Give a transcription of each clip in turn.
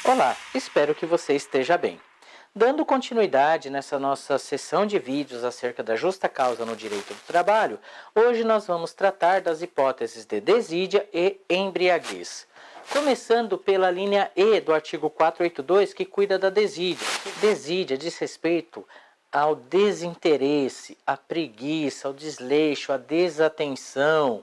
Olá, espero que você esteja bem. Dando continuidade nessa nossa sessão de vídeos acerca da justa causa no direito do trabalho, hoje nós vamos tratar das hipóteses de desídia e embriaguez. Começando pela linha E do artigo 482, que cuida da desídia. Desídia diz respeito ao desinteresse, à preguiça, ao desleixo, à desatenção.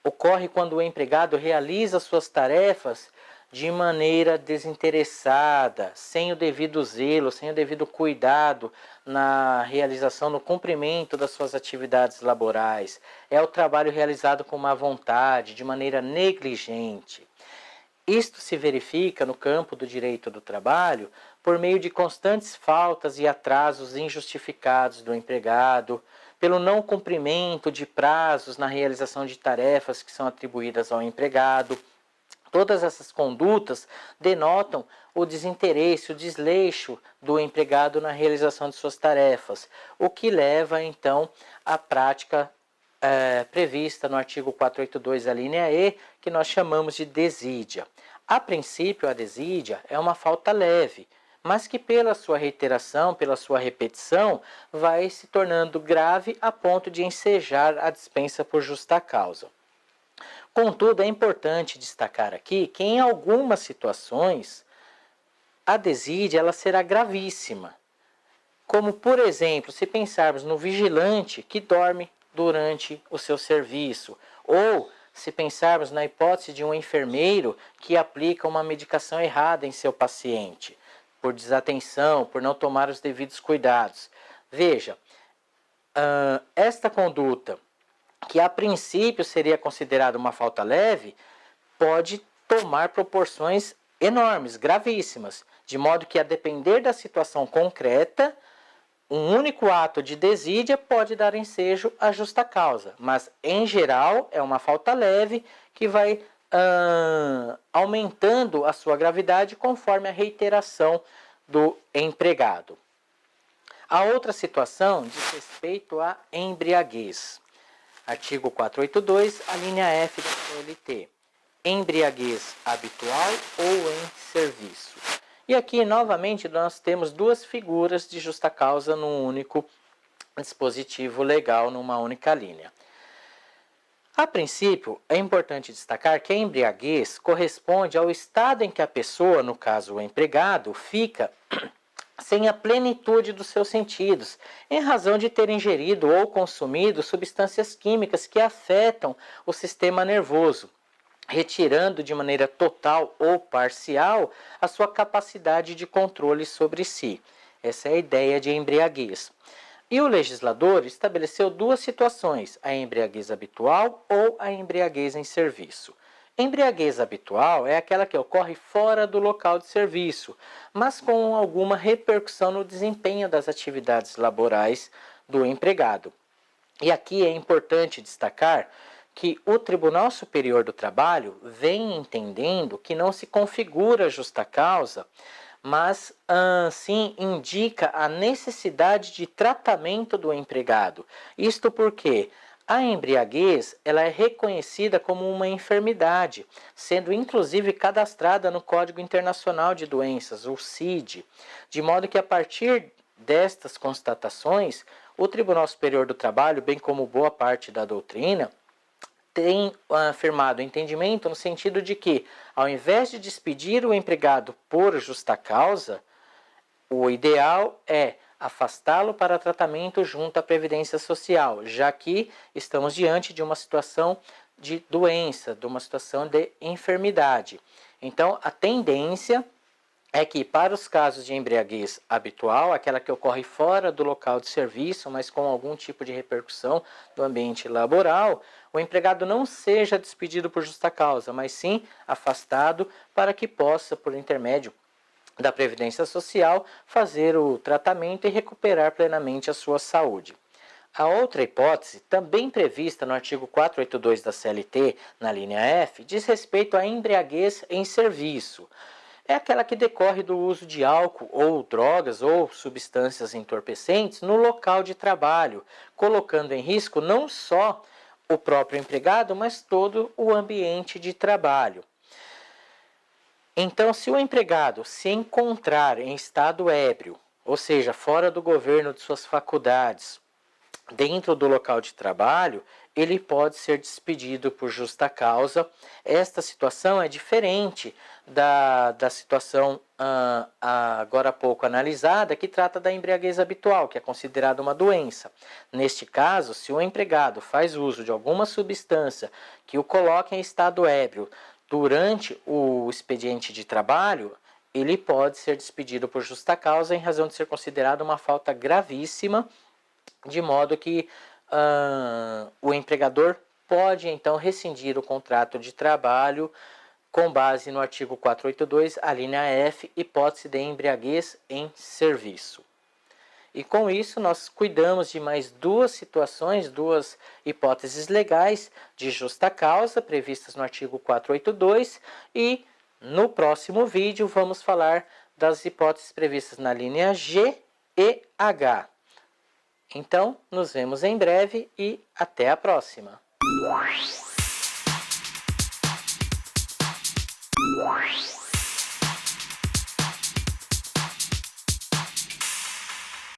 Ocorre quando o empregado realiza suas tarefas de maneira desinteressada, sem o devido zelo, sem o devido cuidado na realização, no cumprimento das suas atividades laborais. É o trabalho realizado com má vontade, de maneira negligente. Isto se verifica no campo do direito do trabalho por meio de constantes faltas e atrasos injustificados do empregado, pelo não cumprimento de prazos na realização de tarefas que são atribuídas ao empregado. Todas essas condutas denotam o desinteresse, o desleixo do empregado na realização de suas tarefas, o que leva, então, à prática prevista no artigo 482, a linha E, que nós chamamos de desídia. A princípio, a desídia é uma falta leve, mas que pela sua reiteração, pela sua repetição, vai se tornando grave a ponto de ensejar a dispensa por justa causa. Contudo, é importante destacar aqui que em algumas situações a desídia ela será gravíssima. Como, por exemplo, se pensarmos no vigilante que dorme durante o seu serviço, ou se pensarmos na hipótese de um enfermeiro que aplica uma medicação errada em seu paciente, por desatenção, por não tomar os devidos cuidados. Veja, esta conduta, que a princípio seria considerada uma falta leve, pode tomar proporções enormes, gravíssimas, de modo que, a depender da situação concreta, um único ato de desídia pode dar ensejo à justa causa, mas, em geral, é uma falta leve que vai aumentando a sua gravidade conforme a reiteração do empregado. A outra situação diz respeito à embriaguez. Artigo 482, a linha F da CLT. Embriaguez habitual ou em serviço. E aqui, novamente, nós temos duas figuras de justa causa num único dispositivo legal, numa única linha. A princípio, é importante destacar que a embriaguez corresponde ao estado em que a pessoa, no caso o empregado, fica sem a plenitude dos seus sentidos, em razão de ter ingerido ou consumido substâncias químicas que afetam o sistema nervoso, retirando de maneira total ou parcial a sua capacidade de controle sobre si. Essa é a ideia de embriaguez. E o legislador estabeleceu duas situações, a embriaguez habitual ou a embriaguez em serviço. Embriaguez habitual é aquela que ocorre fora do local de serviço, mas com alguma repercussão no desempenho das atividades laborais do empregado. E aqui é importante destacar que o Tribunal Superior do Trabalho vem entendendo que não se configura justa causa, mas sim indica a necessidade de tratamento do empregado. Isto porque a embriaguez ela é reconhecida como uma enfermidade, sendo inclusive cadastrada no Código Internacional de Doenças, o CID, de modo que, a partir destas constatações, o Tribunal Superior do Trabalho, bem como boa parte da doutrina, tem afirmado o entendimento no sentido de que, ao invés de despedir o empregado por justa causa, o ideal é afastá-lo para tratamento junto à Previdência Social, já que estamos diante de uma situação de doença, de uma situação de enfermidade. Então, a tendência é que, para os casos de embriaguez habitual, aquela que ocorre fora do local de serviço, mas com algum tipo de repercussão do ambiente laboral, o empregado não seja despedido por justa causa, mas sim afastado para que possa, por intermédio da Previdência Social, fazer o tratamento e recuperar plenamente a sua saúde. A outra hipótese, também prevista no artigo 482 da CLT, na linha F, diz respeito à embriaguez em serviço. é aquela que decorre do uso de álcool ou drogas ou substâncias entorpecentes no local de trabalho, colocando em risco não só o próprio empregado, mas todo o ambiente de trabalho. Então, se o empregado se encontrar em estado ébrio, ou seja, fora do governo de suas faculdades, dentro do local de trabalho, ele pode ser despedido por justa causa. Esta situação é diferente da situação agora há pouco analisada, que trata da embriaguez habitual, que é considerada uma doença. Neste caso, se o empregado faz uso de alguma substância que o coloque em estado ébrio durante o expediente de trabalho, ele pode ser despedido por justa causa em razão de ser considerado uma falta gravíssima, de modo que o empregador pode então rescindir o contrato de trabalho com base no artigo 482, a linha F, hipótese de embriaguez em serviço. E com isso nós cuidamos de mais duas situações, duas hipóteses legais de justa causa previstas no artigo 482, e no próximo vídeo vamos falar das hipóteses previstas na linha G e H. Então, nos vemos em breve e até a próxima.